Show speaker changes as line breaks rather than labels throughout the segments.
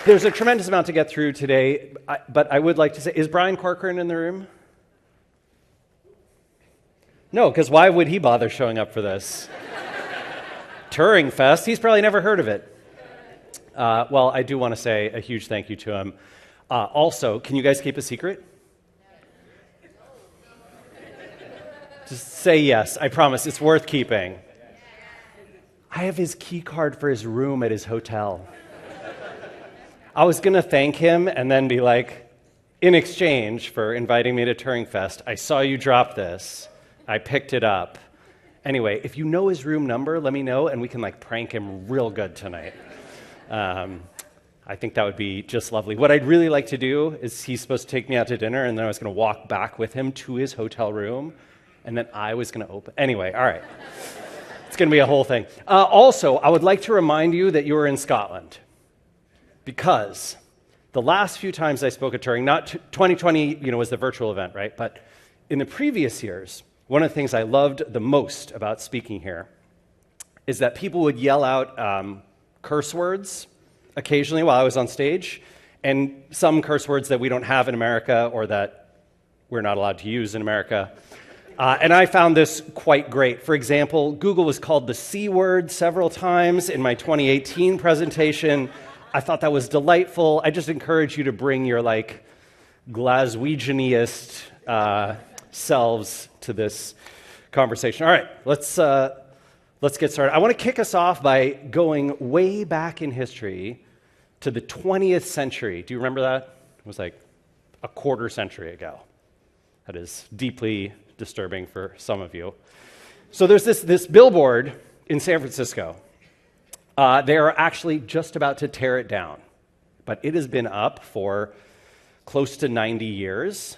There's a tremendous amount to get through today, but I would like to say, is Brian Corcoran in the room? No, because why would he bother showing up for this? Turing Fest, he's probably never heard of it. Well, I do want to say a huge thank you to him. Also, can you guys keep a secret? Just say yes, I promise, it's worth keeping. I have his key card for his room at his hotel. I was going to thank him and then be like, in exchange for inviting me to Turing Fest, I saw you drop this. I picked it up. Anyway, if you know his room number, let me know, and we can prank him real good tonight. I think that would be just lovely. What I'd really like to do is he's supposed to take me out to dinner, and then I was going to walk back with him to his hotel room, and then I was going to open. Anyway, all right. It's going to be a whole thing. Also, I would like to remind you that you are in Scotland, because the last few times I spoke at Turing, not 2020, was the virtual event, right? But in the previous years, one of the things I loved the most about speaking here is that people would yell out curse words occasionally while I was on stage, and some curse words that we don't have in America or that we're not allowed to use in America. And I found this quite great. For example, Google was called the C word several times in my 2018 presentation. I thought that was delightful. I just encourage you to bring your Glaswegianist selves to this conversation. All right, let's get started. I want to kick us off by going way back in history to the 20th century. Do you remember that? It was like a quarter century ago. That is deeply disturbing for some of you. So there's this billboard in San Francisco. They are actually just about to tear it down, but it has been up for close to 90 years.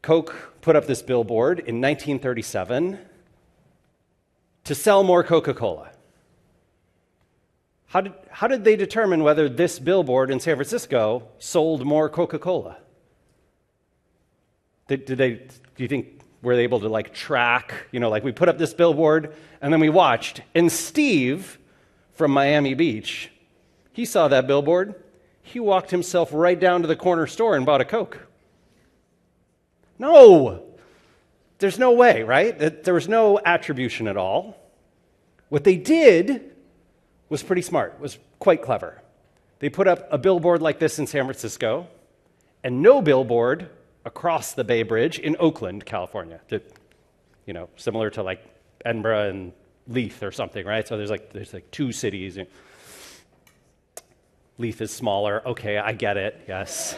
Coke put up this billboard in 1937 to sell more Coca-Cola. How did they determine whether this billboard in San Francisco sold more Coca-Cola? Do you think were they able to track? We put up this billboard and then we watched, and Steve from Miami Beach, he saw that billboard. He walked himself right down to the corner store and bought a Coke. No, there's no way, right? There was no attribution at all. What they did was pretty smart, was quite clever. They put up a billboard like this in San Francisco and no billboard across the Bay Bridge in Oakland, California. Similar to Edinburgh and Leith or something, right? So there's two cities. Leith is smaller. Okay, I get it. Yes.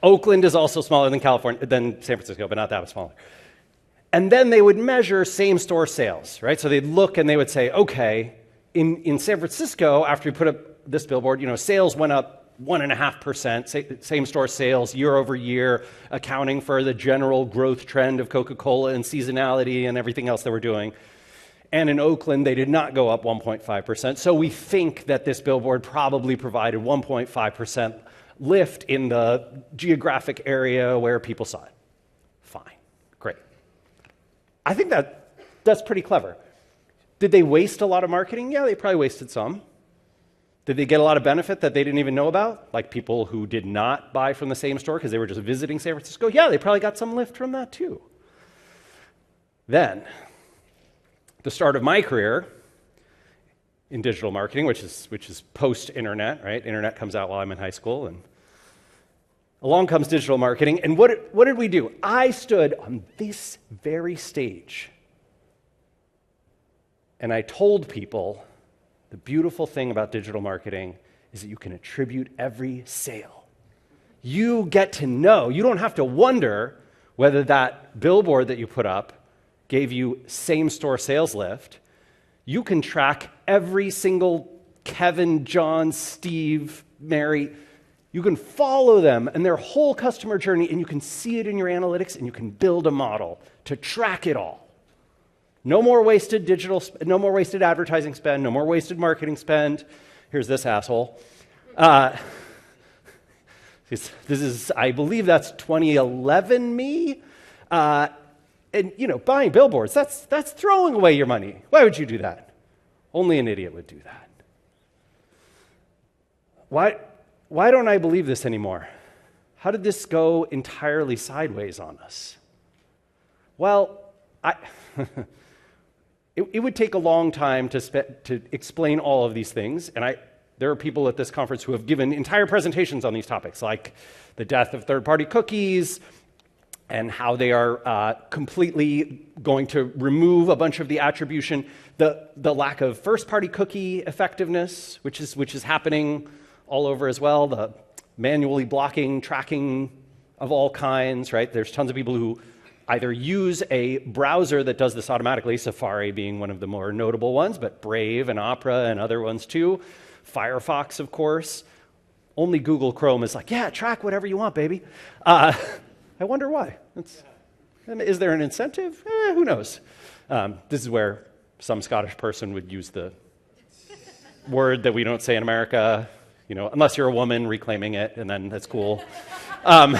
Oakland is also smaller than San Francisco, but not that much smaller. And then they would measure same-store sales, right? So they'd look and they would say, okay, in San Francisco, after we put up this billboard, sales went up 1.5%, same-store sales year over year, accounting for the general growth trend of Coca-Cola and seasonality and everything else that we're doing. And in Oakland, they did not go up 1.5%. So we think that this billboard probably provided 1.5% lift in the geographic area where people saw it. Fine, great. I think that's pretty clever. Did they waste a lot of marketing? Yeah, they probably wasted some. Did they get a lot of benefit that they didn't even know about? Like people who did not buy from the same store because they were just visiting San Francisco? Yeah, they probably got some lift from that too. Then, the start of my career in digital marketing, which is post-internet, right? Internet comes out while I'm in high school, and along comes digital marketing. And what did we do? I stood on this very stage, and I told people the beautiful thing about digital marketing is that you can attribute every sale. You get to know. You don't have to wonder whether that billboard that you put up gave you same-store sales lift. You can track every single Kevin, John, Steve, Mary. You can follow them and their whole customer journey, and you can see it in your analytics, and you can build a model to track it all. No more wasted no more wasted advertising spend, no more wasted marketing spend. Here's this asshole. This is, I believe that's 2011 me. And buying billboards, that's throwing away your money. Why would you do that? Only an idiot would do that. why don't I believe this anymore? How did this go entirely sideways on us? Well, it would take a long time to explain all of these things, and there are people at this conference who have given entire presentations on these topics, like the death of third-party cookies, and how they are completely going to remove a bunch of the attribution, the lack of first-party cookie effectiveness, which is happening all over as well, the manually blocking, tracking of all kinds, right? There's tons of people who either use a browser that does this automatically, Safari being one of the more notable ones, but Brave and Opera and other ones too. Firefox, of course. Only Google Chrome is like, yeah, track whatever you want, baby. I wonder why. Is there an incentive? Who knows? This is where some Scottish person would use the word that we don't say in America, unless you're a woman reclaiming it, and then that's cool. And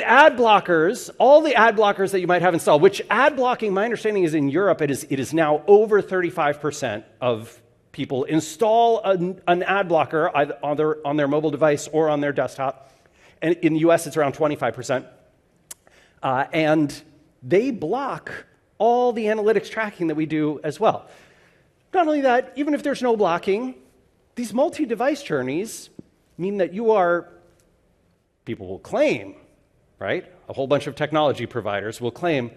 ad blockers, all the ad blockers that you might have installed, which ad blocking, my understanding is in Europe, it is now over 35% of people install an ad blocker either on their mobile device or on their desktop. And in the US, it's around 25%. And they block all the analytics tracking that we do as well. Not only that, even if there's no blocking, these multi-device journeys mean that people will claim, right? A whole bunch of technology providers will claim,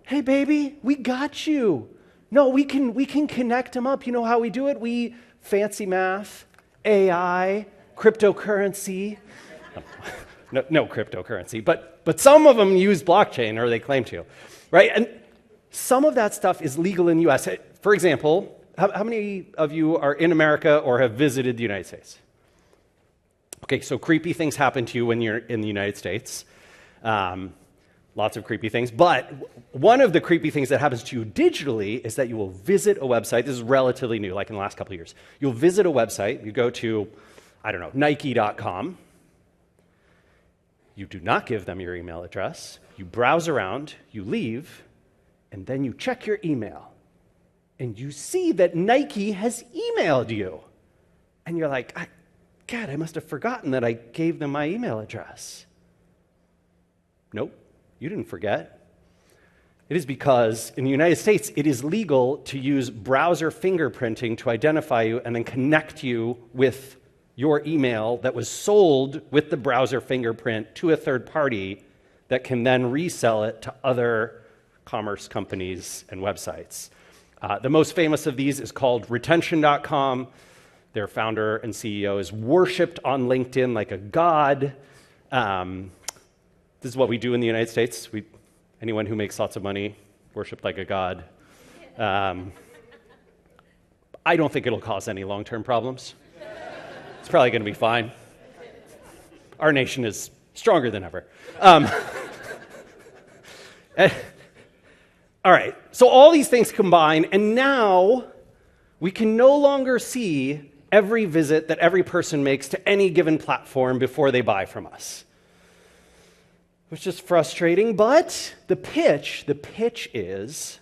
hey, baby, we got you. No, we can connect them up. You know how we do it? We fancy math, AI, cryptocurrency. No cryptocurrency, but some of them use blockchain, or they claim to, right? And some of that stuff is legal in the US. For example, how many of you are in America or have visited the United States? Okay, so creepy things happen to you when you're in the United States. Lots of creepy things. But one of the creepy things that happens to you digitally is that you will visit a website. This is relatively new, like in the last couple of years. You'll visit a website. You go to, Nike.com. You do not give them your email address. You browse around, you leave, and then you check your email. And you see that Nike has emailed you. And you're like, God, I must have forgotten that I gave them my email address. Nope, you didn't forget. It is because in the United States, it is legal to use browser fingerprinting to identify you and then connect you with your email that was sold with the browser fingerprint to a third party that can then resell it to other commerce companies and websites. The most famous of these is called retention.com. Their founder and CEO is worshipped on LinkedIn like a god. This is what we do in the United States. Anyone who makes lots of money, worshipped like a god. I don't think it'll cause any long-term problems. It's probably going to be fine. Our nation is stronger than ever. All right, so all these things combine, and now we can no longer see every visit that every person makes to any given platform before they buy from us. Which is frustrating, but the pitch is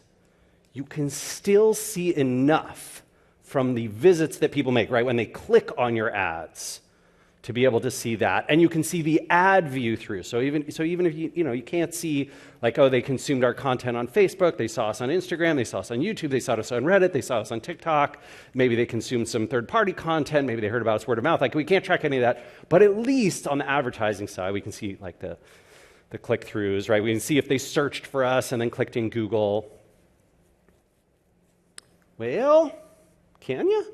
you can still see enough from the visits that people make, right? When they click on your ads, to be able to see that. And you can see the ad view through. So even if you can't see like, oh, they consumed our content on Facebook, they saw us on Instagram, they saw us on YouTube, they saw us on Reddit, they saw us on TikTok, maybe they consumed some third-party content, maybe they heard about us word of mouth. Like, we can't track any of that. But at least on the advertising side, we can see like the click-throughs, right? We can see if they searched for us and then clicked in Google. Well, can you?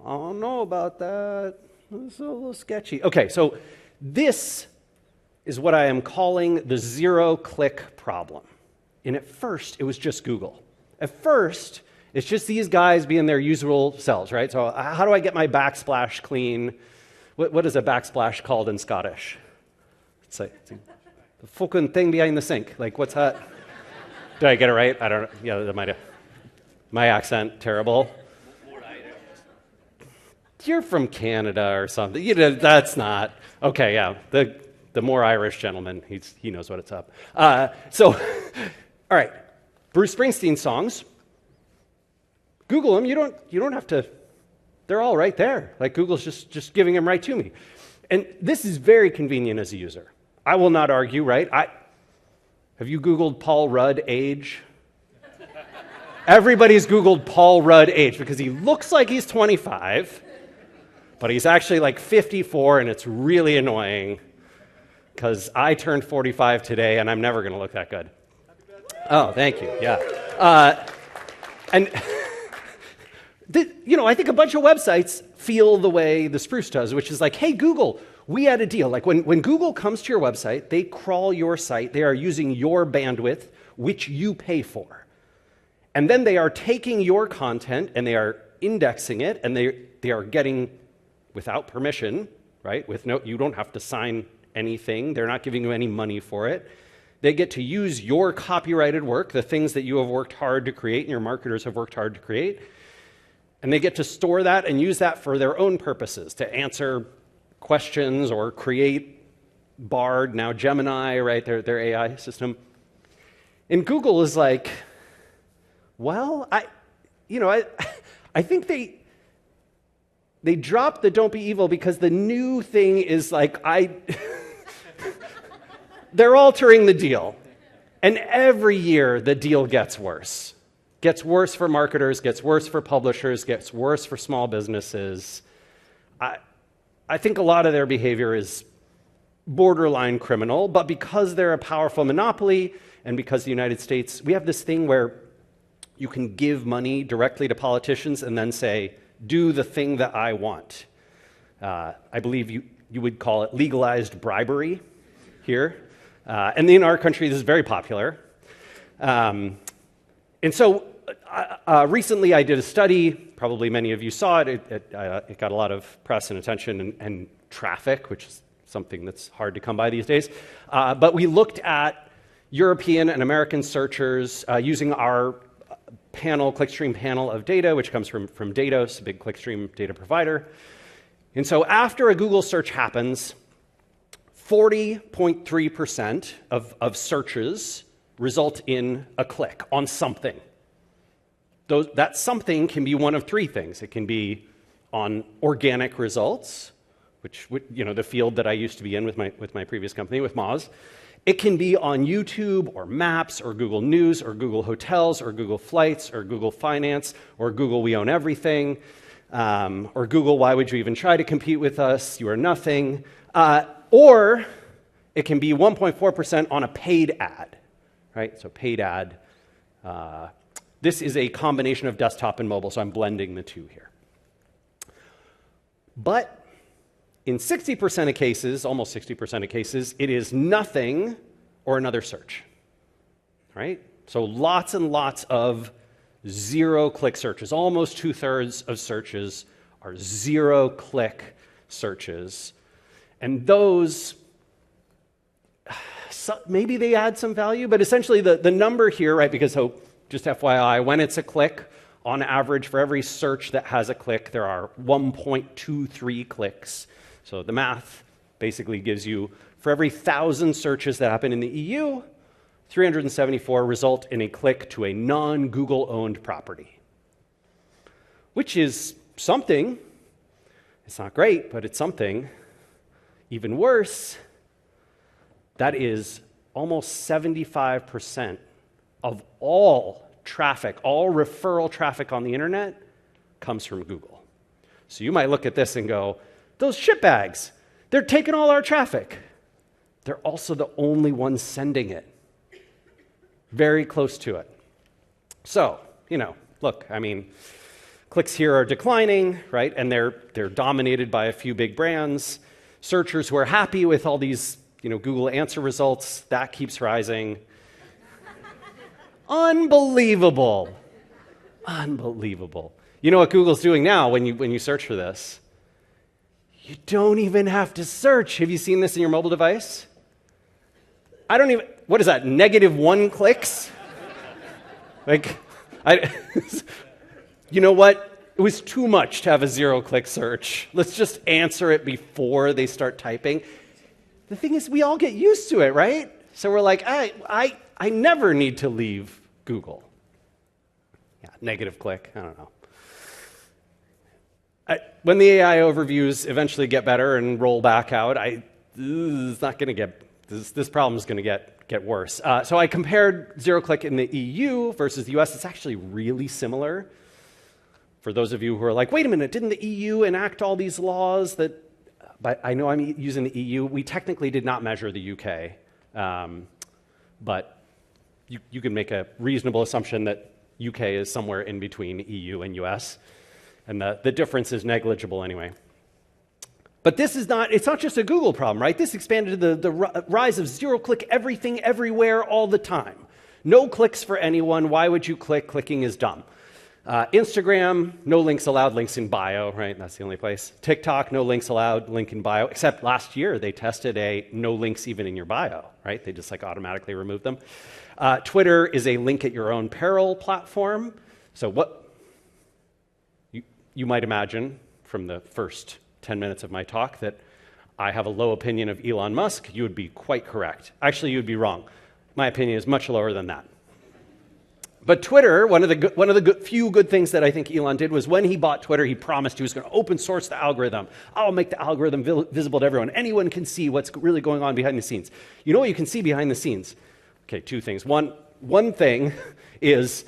I don't know about that. It's a little sketchy. Okay, so this is what I am calling the zero-click problem. And at first, it was just Google. At first, it's just these guys being their usual selves, right? So how do I get my backsplash clean? What is a backsplash called in Scottish? It's like the fucking thing behind the sink. Like, what's that? Did I get it right? I don't know. Yeah, that might have. My accent, terrible. You're from Canada or something. That's not. Okay, yeah. The more Irish gentleman, he knows what it's up. All right. Bruce Springsteen songs. Google them. You don't have to. They're all right there. Like Google's just giving them right to me. And this is very convenient as a user. I will not argue, right? Have you Googled Paul Rudd age? Everybody's Googled Paul Rudd age because he looks like he's 25, but he's actually like 54, and it's really annoying because I turned 45 today, and I'm never going to look that good. Oh, thank you. Yeah. And I think a bunch of websites feel the way the Spruce does, which is like, hey, Google, we had a deal. Like when Google comes to your website, they crawl your site. They are using your bandwidth, which you pay for. And then they are taking your content and they are indexing it, and they are getting, without permission, right? You don't have to sign anything. They're not giving you any money for it. They get to use your copyrighted work, the things that you have worked hard to create and your marketers have worked hard to create, and they get to store that and use that for their own purposes, to answer questions or create Bard, now Gemini, right, their AI system. And Google is like, well, I think they dropped the don't be evil because the new thing is like, they're altering the deal. And every year the deal gets worse. Gets worse for marketers, gets worse for publishers, gets worse for small businesses. I think a lot of their behavior is borderline criminal, but because they're a powerful monopoly and because the United States, we have this thing where you can give money directly to politicians and then say, do the thing that I want. I believe you would call it legalized bribery here. And in our country, this is very popular. And so recently I did a study, probably many of you saw it. It got a lot of press and attention and traffic, which is something that's hard to come by these days. But we looked at European and American searchers using our clickstream panel of data, which comes from Datos, a big clickstream data provider. And so after a Google search happens, 40.3% of searches result in a click on something. That something can be one of three things. It can be on organic results, which the field that I used to be in with my previous company, with Moz. It can be on YouTube or Maps or Google News or Google Hotels or Google Flights or Google Finance or Google We Own Everything or Google Why Would You Even Try to Compete with Us? You are nothing. Or it can be 1.4% on a paid ad, right? So paid ad. This is a combination of desktop and mobile, so I'm blending the two here. But in 60% of cases, almost 60% of cases, it is nothing or another search, right? So lots and lots of zero-click searches. Almost 2/3 of searches are zero-click searches. And those, maybe they add some value, but essentially the number here, right, because just FYI, when it's a click, on average, for every search that has a click, there are 1.23 clicks. So the math basically gives you, for every 1,000 searches that happen in the EU, 374 result in a click to a non-Google-owned property, which is something. It's not great, but it's something. Even worse, that is almost 75% of all traffic, all referral traffic on the internet comes from Google. So you might look at this and go, those shitbags, they're taking all our traffic. They're also the only ones sending it. Very close to it. So, look, clicks here are declining, right? And they're dominated by a few big brands. Searchers who are happy with all these, Google answer results, that keeps rising. Unbelievable. Unbelievable. You know what Google's doing now when you search for this? You don't even have to search. Have you seen this in your mobile device? What is that, -1 clicks? You know what? It was too much to have a zero-click search. Let's just answer it before they start typing. The thing is, we all get used to it, right? So we're like, I never need to leave Google. Yeah, negative click, I don't know. When the AI overviews eventually get better and roll back out, it's not going to get, this problem is going to get worse. So I compared zero-click in the EU versus the US. It's actually really similar. For those of you who are like, wait a minute, didn't the EU enact all these laws that, but I know I'm using the EU. We technically did not measure the UK, but you can make a reasonable assumption that UK is somewhere in between EU and US, and the difference is negligible anyway. But this is not, it's not just a Google problem, right? This expanded to the rise of zero-click everything, everywhere, all the time. No clicks for anyone. Why would you click? Clicking is dumb. Instagram, no links allowed, links in bio, right? That's the only place. TikTok, no links allowed, link in bio. Except last year, they tested a no links even in your bio, right? They just like automatically removed them. Twitter is a link at your own peril platform. So what you might imagine from the first 10 minutes of my talk that I have a low opinion of Elon Musk. You would be quite correct. Actually, you would be wrong. My opinion is much lower than that. But Twitter, one of the few good things that I think Elon did was when he bought Twitter, he promised he was going to open source the algorithm. I'll make the algorithm visible to everyone. Anyone can see what's really going on behind the scenes. You know what you can see behind the scenes? Okay, two things. One thing is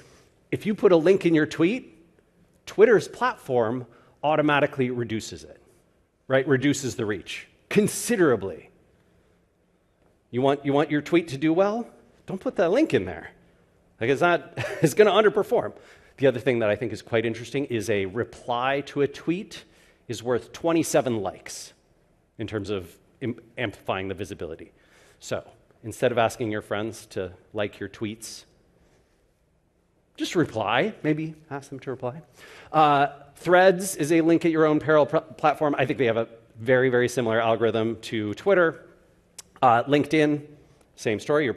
if you put a link in your tweet, Twitter's platform automatically reduces it, right? Reduces the reach considerably. You want your tweet to do well? Don't put that link in there. Like it's going to underperform. The other thing that I think is quite interesting is a reply to a tweet is worth 27 likes in terms of amplifying the visibility. So instead of asking your friends to like your tweets, just reply, maybe ask them to reply. Threads is a link at your own peril platform. I think they have a very, very similar algorithm to Twitter. LinkedIn, same story.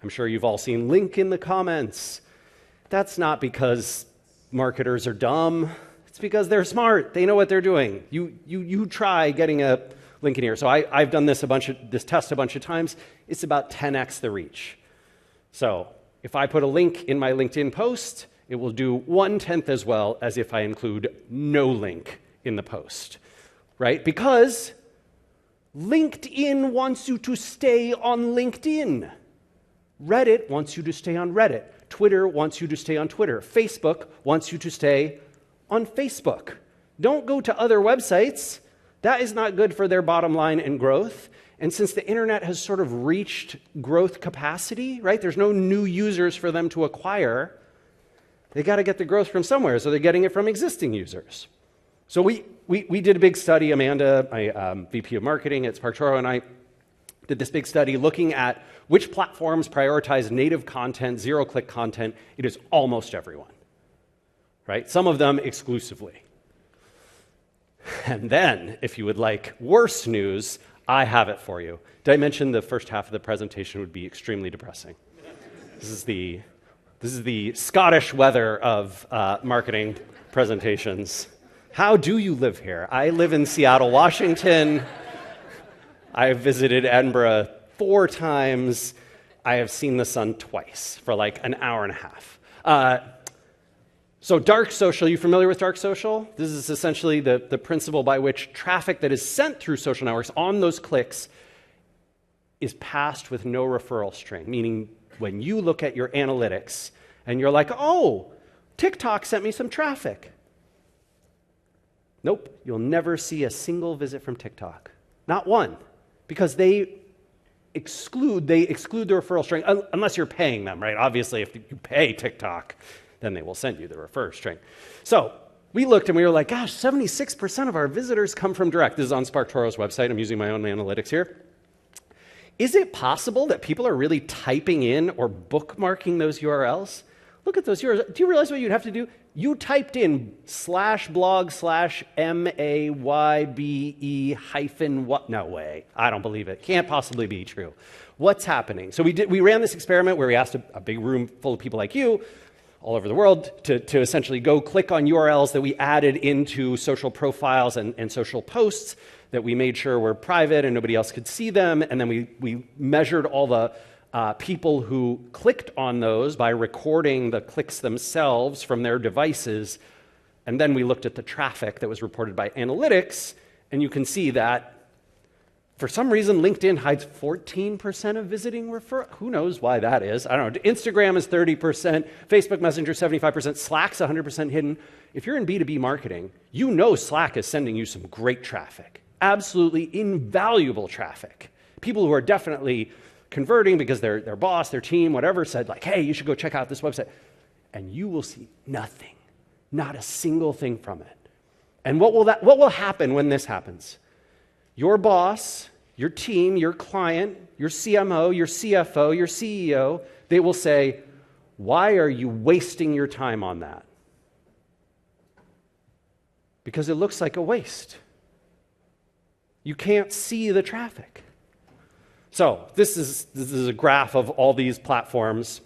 I'm sure you've all seen link in the comments. That's not because marketers are dumb. It's because they're smart. They know what they're doing. You try getting a link in here. So I've done this test a bunch of times. It's about 10x the reach. So if I put a link in my LinkedIn post, it will do 1/10 as well as if I include no link in the post, right? Because LinkedIn wants you to stay on LinkedIn. Reddit wants you to stay on Reddit. Twitter wants you to stay on Twitter. Facebook wants you to stay on Facebook. Don't go to other websites. That is not good for their bottom line and growth. And since the internet has sort of reached growth capacity, right? There's no new users for them to acquire. They got to get the growth from somewhere, so they're getting it from existing users. So we did a big study. Amanda, my VP of marketing at SparkToro, and I did this big study looking at which platforms prioritize native content, zero-click content. It is almost everyone, right? Some of them exclusively. And then, if you would like worse news, I have it for you. Did I mention the first half of the presentation would be extremely depressing? This is the Scottish weather of marketing presentations. How do you live here? I live in Seattle, Washington. I have visited Edinburgh 4 times. I have seen the sun twice for like an hour and a half. So dark social, you familiar with dark social? This is essentially the principle by which traffic that is sent through social networks on those clicks is passed with no referral string, meaning when you look at your analytics and you're like, oh, TikTok sent me some traffic. Nope, you'll never see a single visit from TikTok. Not one. Because they exclude the referral string, unless you're paying them, right? Obviously, if you pay TikTok, then they will send you the refer string. So we looked and we were like, gosh, 76% of our visitors come from direct. This is on SparkToro's website. I'm using my own analytics here. Is it possible that people are really typing in or bookmarking those URLs? Look at those URLs. Do you realize what you'd have to do? You typed in /blog/MAYBE- no way. I don't believe it. Can't possibly be true. What's happening? So we ran this experiment where we asked a big room full of people like you all over the world to essentially go click on URLs that we added into social profiles and social posts that we made sure were private and nobody else could see them. And then we measured all the people who clicked on those by recording the clicks themselves from their devices. And then we looked at the traffic that was reported by analytics, and you can see that for some reason, LinkedIn hides 14% of visiting referrals. Who knows why that is? I don't know. Instagram is 30%, Facebook Messenger 75%, Slack's 100% hidden. If you're in B2B marketing, you know Slack is sending you some great traffic, absolutely invaluable traffic. People who are definitely converting because their boss, their team, whatever, said like, hey, you should go check out this website. And you will see nothing, not a single thing from it. And what will happen when this happens? Your boss, your team, your client, your CMO, your CFO, your CEO, they will say, why are you wasting your time on that? Because it looks like a waste. You can't see the traffic. So this is a graph of all these platforms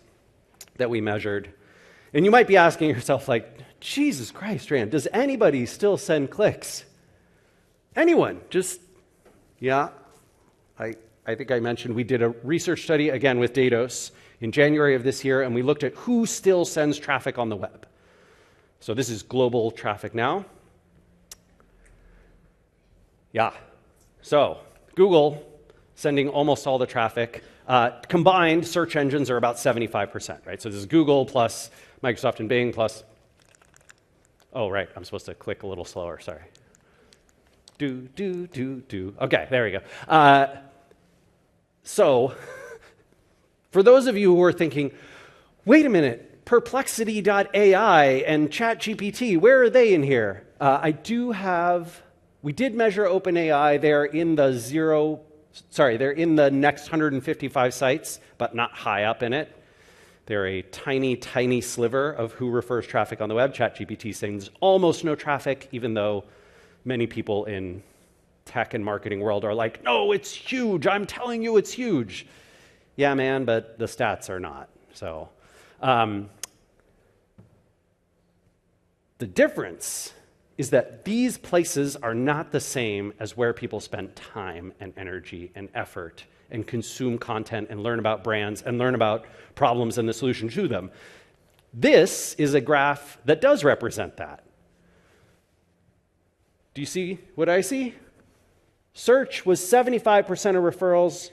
that we measured. And you might be asking yourself, like, Jesus Christ, Rand, does anybody still send clicks? Anyone? Yeah, I think I mentioned we did a research study, again, with Datos in January of this year, and we looked at who still sends traffic on the web. So this is global traffic now. Yeah, so Google sending almost all the traffic. Combined search engines are about 75%, right? So this is Google plus Microsoft and Bing plus, oh, right, I'm supposed to click a little slower, sorry. Okay, there we go. So, for those of you who are thinking, wait a minute, Perplexity.ai and ChatGPT, where are they in here? We did measure OpenAI. They're in the next 155 sites, but not high up in it. They're a tiny, tiny sliver of who refers traffic on the web. ChatGPT sends almost no traffic, even though many people in tech and marketing world are like, no, it's huge. I'm telling you it's huge. Yeah, man, but the stats are not. So the difference is that these places are not the same as where people spend time and energy and effort and consume content and learn about brands and learn about problems and the solution to them. This is a graph that does represent that. Do you see what I see? Search was 75% of referrals,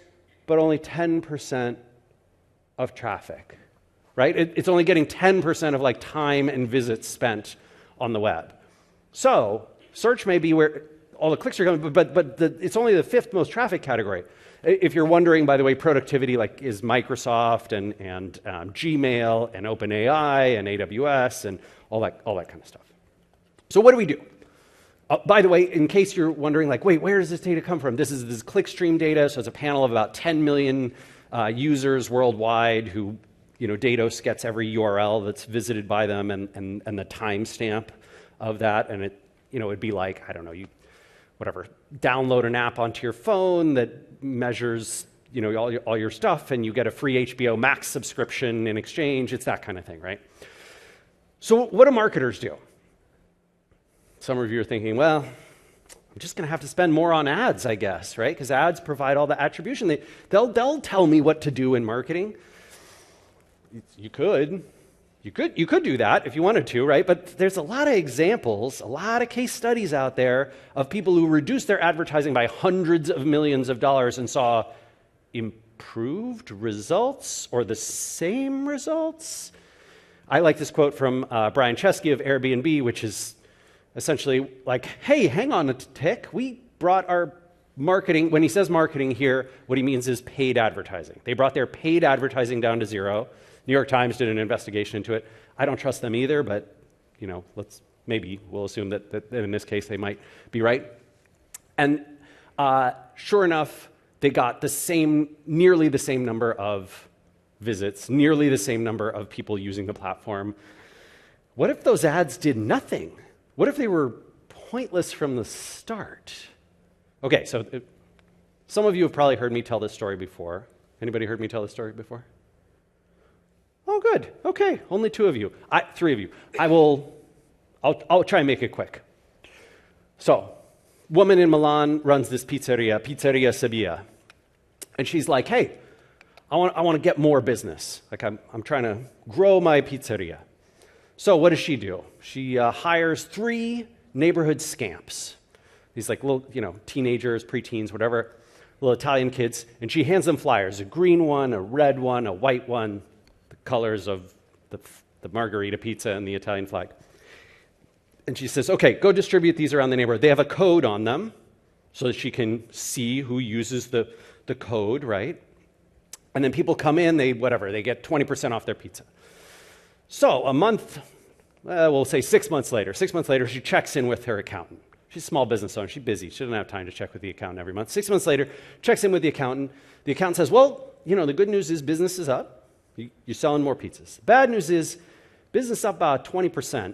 but only 10% of traffic, right? It's only getting 10% of like time and visits spent on the web. So search may be where all the clicks are going, but it's only the fifth most traffic category. If you're wondering, by the way, productivity like is Microsoft and Gmail and OpenAI and AWS and all that kind of stuff. So what do we do? By the way, in case you're wondering, like, wait, where does this data come from? This is clickstream data, so it's a panel of about 10 million users worldwide who, Datos gets every URL that's visited by them and the timestamp of that, and it'd be like, I don't know, download an app onto your phone that measures, all your stuff, and you get a free HBO Max subscription in exchange. It's that kind of thing, right? So what do marketers do? Some of you are thinking, well, I'm just going to have to spend more on ads, I guess, right? Because ads provide all the attribution. They'll tell me what to do in marketing. You could do that if you wanted to, right? But there's a lot of examples, a lot of case studies out there of people who reduced their advertising by hundreds of millions of dollars and saw improved results or the same results. I like this quote from Brian Chesky of Airbnb, which is essentially like, hey, hang on a tick. We brought our marketing, when he says marketing here, what he means is paid advertising. They brought their paid advertising down to zero. New York Times did an investigation into it. I don't trust them either, but we'll assume that in this case they might be right. And sure enough, they got nearly the same number of visits, nearly the same number of people using the platform. What if those ads did nothing? What if they were pointless from the start? Okay, so some of you have probably heard me tell this story before. Anybody heard me tell this story before? Oh, good. Okay, only three of you. I'll try and make it quick. So, woman in Milan runs this pizzeria Sevilla. And she's like, hey,
I want to get more business. Like I'm trying to grow my pizzeria. So what does she do? She hires 3 neighborhood scamps. These like little, teenagers, preteens, whatever, little Italian kids, and she hands them flyers, a green one, a red one, a white one, the colors of the margarita pizza and the Italian flag. And she says, okay, go distribute these around the neighborhood. They have a code on them so that she can see who uses the code, right? And then people come in, they get 20% off their pizza. So a month, we'll say 6 months later. 6 months later, she checks in with her accountant. She's a small business owner. She's busy. She doesn't have time to check with the accountant every month. 6 months later, checks in with the accountant. The accountant says, well, the good news is business is up. You're selling more pizzas. The bad news is business up about 20%,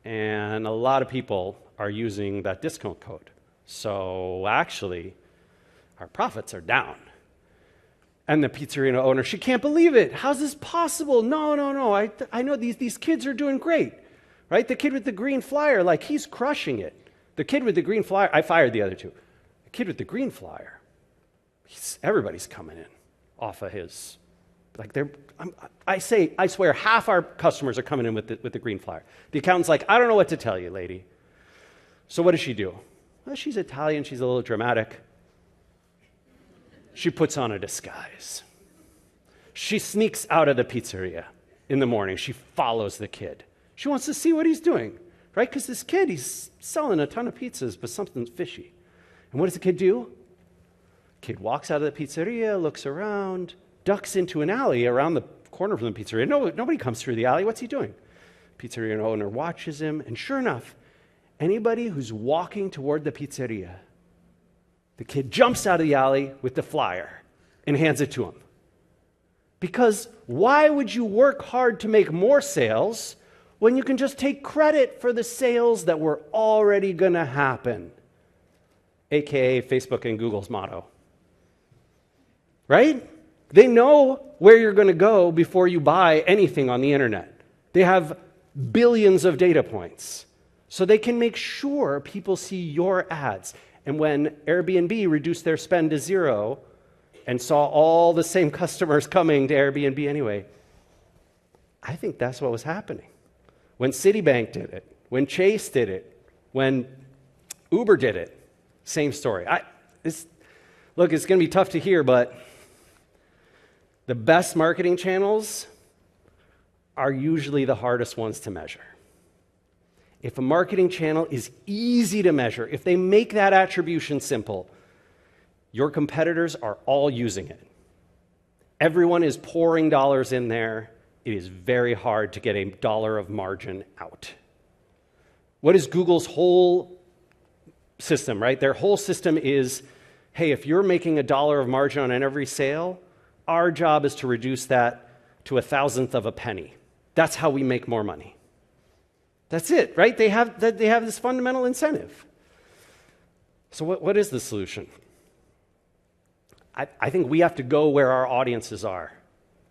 and a lot of people are using that discount code. So actually, our profits are down. And the pizzeria owner, she can't believe it. How's this possible? No. I know these kids are doing great, right? The kid with the green flyer, like he's crushing it. The kid with the green flyer, I fired the other 2. The kid with the green flyer, everybody's coming in off of his. Like I swear, half our customers are coming in with the green flyer. The accountant's like, I don't know what to tell you, lady. So what does she do? Well, she's Italian. She's a little dramatic. She puts on a disguise. She sneaks out of the pizzeria in the morning. She follows the kid. She wants to see what he's doing, right? Because this kid, he's selling a ton of pizzas, but something's fishy. And what does the kid do? The kid walks out of the pizzeria, looks around, ducks into an alley around the corner from the pizzeria. Nobody comes through the alley. What's he doing? Pizzeria owner watches him, and sure enough, anybody who's walking toward the pizzeria, the kid jumps out of the alley with the flyer and hands it to him. Because why would you work hard to make more sales when you can just take credit for the sales that were already going to happen? AKA Facebook and Google's motto. Right? They know where you're going to go before you buy anything on the internet. They have billions of data points. So they can make sure people see your ads. And when Airbnb reduced their spend to 0 and saw all the same customers coming to Airbnb anyway, I think that's what was happening. When Citibank did it, when Chase did it, when Uber did it, same story. Look, it's going to be tough to hear, but the best marketing channels are usually the hardest ones to measure. If a marketing channel is easy to measure, if they make that attribution simple, your competitors are all using it. Everyone is pouring dollars in there. It is very hard to get a dollar of margin out. What is Google's whole system, right? Their whole system is, hey, if you're making $1 of margin on every sale, our job is to reduce that to 1,000th of a penny. That's how we make more money. That's it, right? They have this fundamental incentive. So what is the solution? I think we have to go where our audiences are,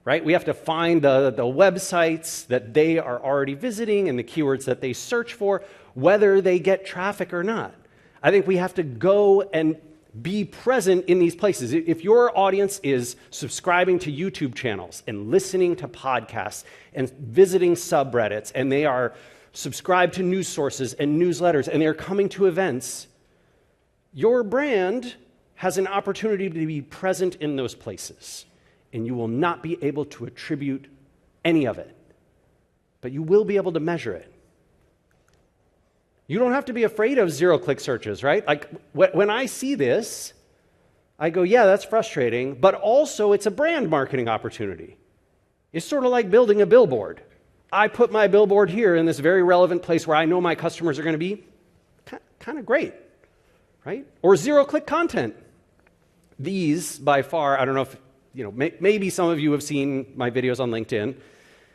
right? We have to find the websites that they are already visiting and the keywords that they search for, whether they get traffic or not. I think we have to go and be present in these places. If your audience is subscribing to YouTube channels and listening to podcasts and visiting subreddits, and they are subscribed to news sources and newsletters, and they're coming to events, your brand has an opportunity to be present in those places, and you will not be able to attribute any of it, but you will be able to measure it. You don't have to be afraid of zero-click searches, right? Like, when I see this, I go, yeah, that's frustrating, but also it's a brand marketing opportunity. It's sort of like building a billboard. I put my billboard here in this very relevant place where I know my customers are going to be. Kind of great, right? Or zero-click content. These, by far, I don't know if, maybe some of you have seen my videos on LinkedIn.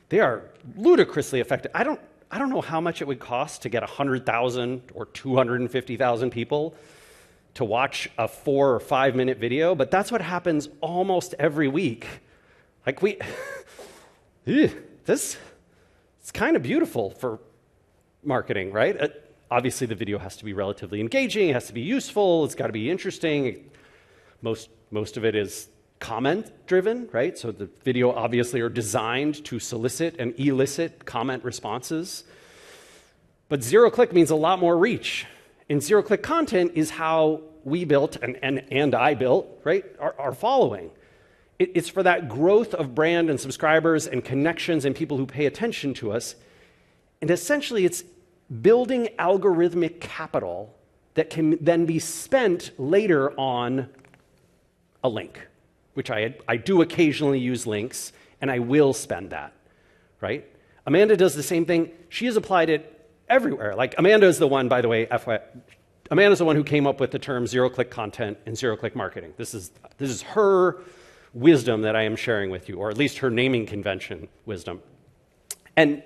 They are ludicrously effective. I don't know how much it would cost to get 100,000 or 250,000 people to watch a 4 or 5 minute video, but that's what happens almost every week. Like it's kind of beautiful for marketing, right? Obviously, the video has to be relatively engaging, it has to be useful, it's got to be interesting. Most of it is comment-driven, right? So the video obviously are designed to solicit and elicit comment responses. But zero-click means a lot more reach. And zero-click content is how we built, and I built, right, our following. It's for that growth of brand and subscribers and connections and people who pay attention to us. And essentially, it's building algorithmic capital that can then be spent later on a link, which I do occasionally use links, and I will spend that, right? Amanda does the same thing. She has applied it everywhere. Like, Amanda is the one, by the way, Amanda's the one who came up with the term zero-click content and zero-click marketing. This is her wisdom that I am sharing with you, or at least her naming convention wisdom. And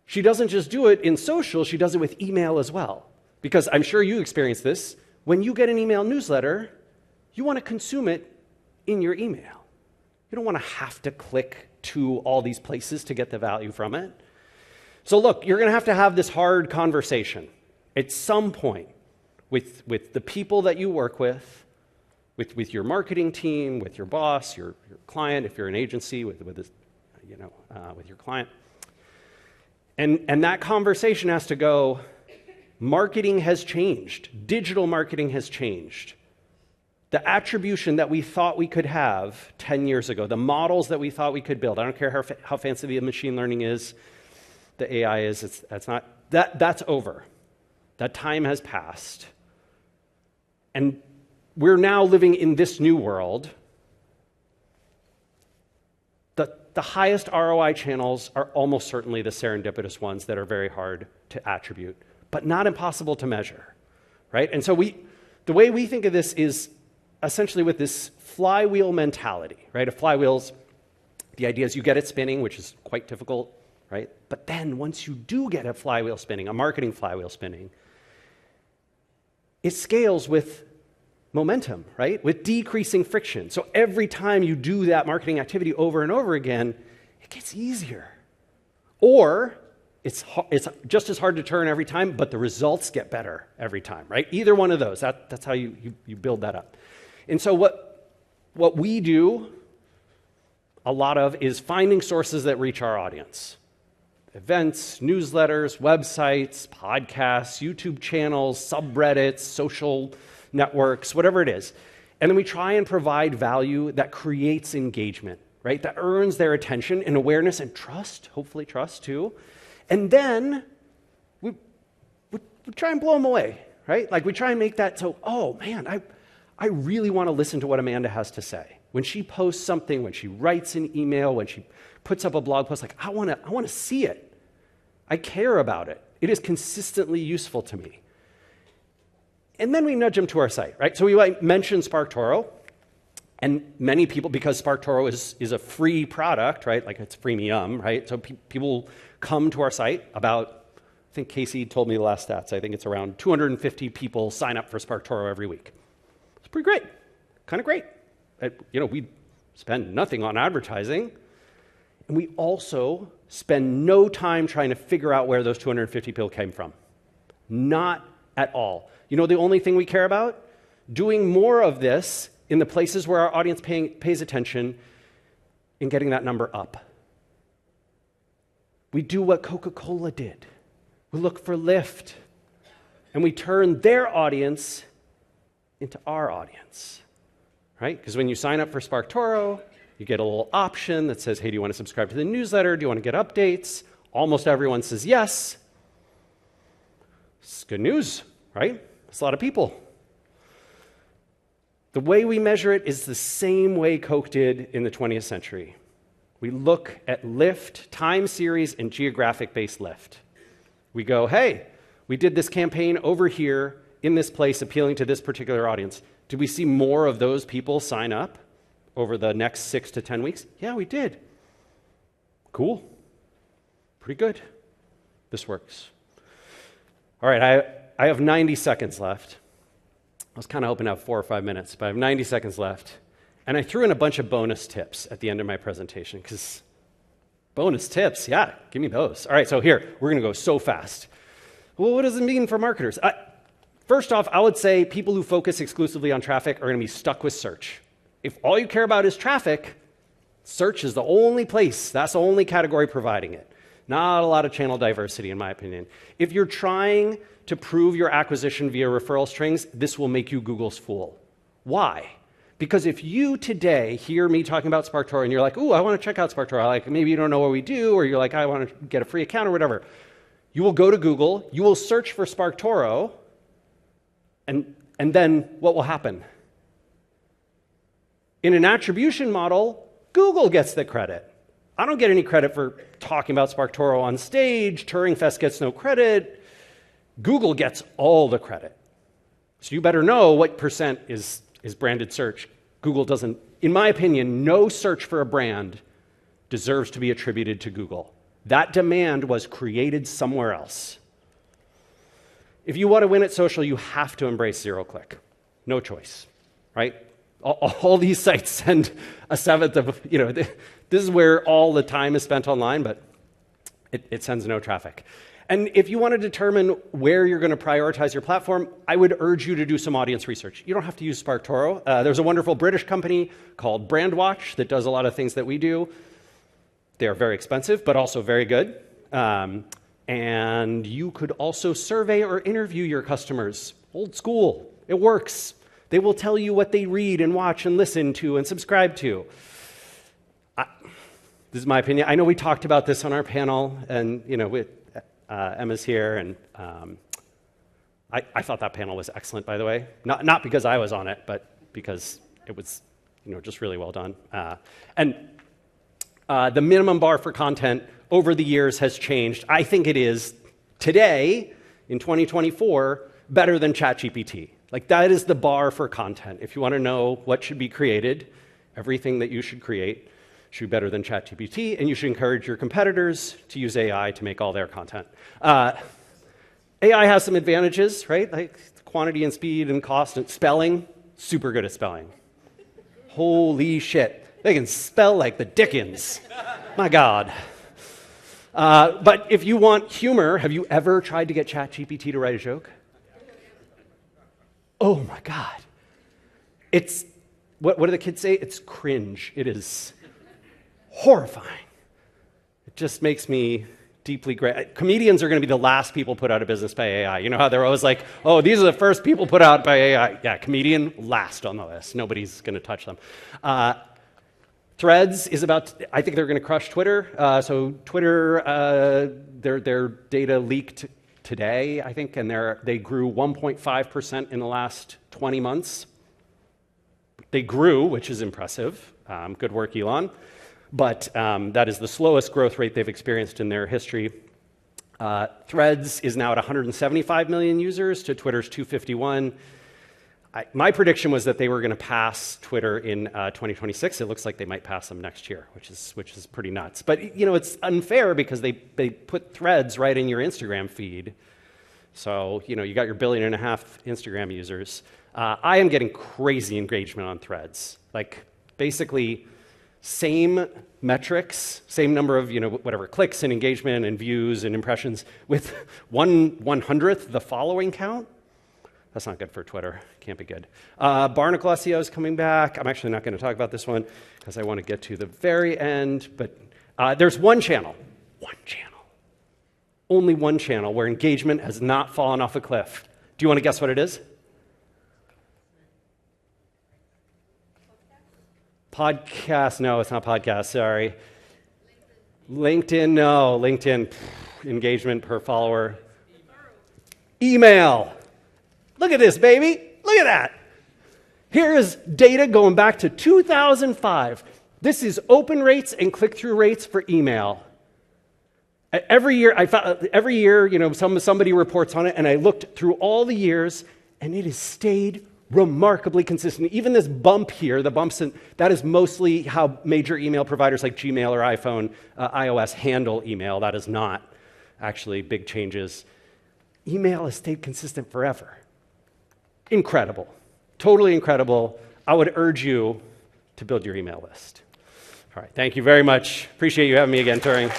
she doesn't just do it in social, she does it with email as well. Because I'm sure you experience this. When you get an email newsletter, you want to consume it in your email. You don't want to have to click to all these places to get the value from it. So look, you're going to have this hard conversation at some point with the people that you work with your marketing team, with your boss, your client, if you're an agency, with your client. And that conversation has to go, marketing has changed. Digital marketing has changed. The attribution that we thought we could have 10 years ago, the models that we thought we could build, I don't care how fancy the machine learning is, the AI is, that's over. That time has passed. And we're now living in this new world. The highest ROI channels are almost certainly the serendipitous ones that are very hard to attribute, but not impossible to measure, right? And so the way we think of this is essentially with this flywheel mentality, right? A flywheel's, the idea is you get it spinning, which is quite difficult, right? But then once you do get a flywheel spinning, a marketing flywheel spinning, it scales with momentum, right? With decreasing friction. So every time you do that marketing activity over and over again, it gets easier. Or it's just as hard to turn every time, but the results get better every time, right? Either one of those, that's how you build that up. And so what we do a lot of is finding sources that reach our audience. Events, newsletters, websites, podcasts, YouTube channels, subreddits, social networks, whatever it is. And then we try and provide value that creates engagement, right? That earns their attention and awareness and trust, hopefully trust too. And then we try and blow them away, right? Like we try and make that so, oh man, I really want to listen to what Amanda has to say. When she posts something, when she writes an email, when she puts up a blog post, like I want to see it. I care about it. It is consistently useful to me. And then we nudge them to our site, right? So we might mention SparkToro, and many people, because SparkToro is a free product, right? Like it's freemium, right? So people come to our site about, I think Casey told me the last stats, I think it's around 250 people sign up for SparkToro every week. It's pretty great, kind of great. We spend nothing on advertising, and we also spend no time trying to figure out where those 250 people came from. Not at all. You know the only thing we care about? Doing more of this in the places where our audience pays attention and getting that number up. We do what Coca-Cola did. We look for lift, and we turn their audience into our audience, right? Because when you sign up for SparkToro, you get a little option that says, hey, do you want to subscribe to the newsletter? Do you want to get updates? Almost everyone says yes. It's good news, right? It's a lot of people. The way we measure it is the same way Coke did in the 20th century. We look at lift, time series, and geographic-based lift. We go, hey, we did this campaign over here in this place appealing to this particular audience. Did we see more of those people sign up over the next 6 to 10 weeks? Yeah, we did. Cool. Pretty good. This works. All right, I have 90 seconds left. I was kind of hoping to have 4 or 5 minutes, but I have 90 seconds left. And I threw in a bunch of bonus tips at the end of my presentation, because bonus tips, yeah, give me those. All right, so here, we're going to go so fast. Well, what does it mean for marketers? First off, I would say people who focus exclusively on traffic are going to be stuck with search. If all you care about is traffic, search is the only place, that's the only category providing it. Not a lot of channel diversity, in my opinion. If you're trying to prove your acquisition via referral strings, this will make you Google's fool. Why? Because if you today hear me talking about SparkToro and you're like, ooh, I want to check out SparkToro, like maybe you don't know what we do, or you're like, I want to get a free account or whatever, you will go to Google, you will search for SparkToro, and then what will happen? In an attribution model, Google gets the credit. I don't get any credit for talking about SparkToro on stage. Turing Fest gets no credit. Google gets all the credit. So you better know what percent is branded search. Google doesn't, in my opinion, no search for a brand deserves to be attributed to Google. That demand was created somewhere else. If you want to win at social, you have to embrace zero-click. No choice, right? All these sites send a seventh of, this is where all the time is spent online, but it sends no traffic. And if you want to determine where you're going to prioritize your platform, I would urge you to do some audience research. You don't have to use SparkToro. There's a wonderful British company called Brandwatch that does a lot of things that we do. They are very expensive, but also very good. And you could also survey or interview your customers. Old school. It works. They will tell you what they read and watch and listen to and subscribe to. This is my opinion. I know we talked about this on our panel, and Emma's here, and I thought that panel was excellent, by the way. Not because I was on it, but because it was just really well done. And the minimum bar for content over the years has changed. I think it is today, in 2024, better than ChatGPT. Like, that is the bar for content. If you want to know what should be created, everything that you should create should be better than ChatGPT, and you should encourage your competitors to use AI to make all their content. AI has some advantages, right? Like quantity and speed and cost and spelling. Super good at spelling. Holy shit. They can spell like the Dickens. My God. But if you want humor, have you ever tried to get ChatGPT to write a joke? Oh my God. It's, what do the kids say? It's cringe. It is horrifying. It just makes me deeply great. Comedians are going to be the last people put out of business by AI. You know how they're always like, oh, these are the first people put out by AI. Yeah, comedian, last on the list. Nobody's going to touch them. Threads is about, I think they're going to crush Twitter. So Twitter, their data leaked today, I think, and they grew 1.5% in the last 20 months. They grew, which is impressive. Good work, Elon. But that is the slowest growth rate they've experienced in their history. Threads is now at 175 million users to Twitter's 251. My prediction was that they were going to pass Twitter in 2026. It looks like they might pass them next year, which is pretty nuts. But it's unfair because they put Threads right in your Instagram feed. So you got your 1.5 billion Instagram users. I am getting crazy engagement on Threads. Like basically same metrics, same number of whatever clicks and engagement and views and impressions with 1/100th the following count. That's not good for Twitter. Can't be good. Barnacle SEO is coming back. I'm actually not going to talk about this one because I want to get to the very end. But there's one channel, only one channel where engagement has not fallen off a cliff. Do you want to guess what it is? Podcast? No, it's not podcast. Sorry. LinkedIn? No. LinkedIn, engagement per follower. Email. Look at this, baby. Look at that. Here is data going back to 2005. This is open rates and click-through rates for email. Every year, somebody reports on it, and I looked through all the years, and it has stayed remarkably consistent. Even this bump here, that is mostly how major email providers like Gmail or iOS handle email. That is not actually big changes. Email has stayed consistent forever. Incredible. Totally incredible. I would urge you to build your email list. All right. Thank you very much. Appreciate you having me again, Turing.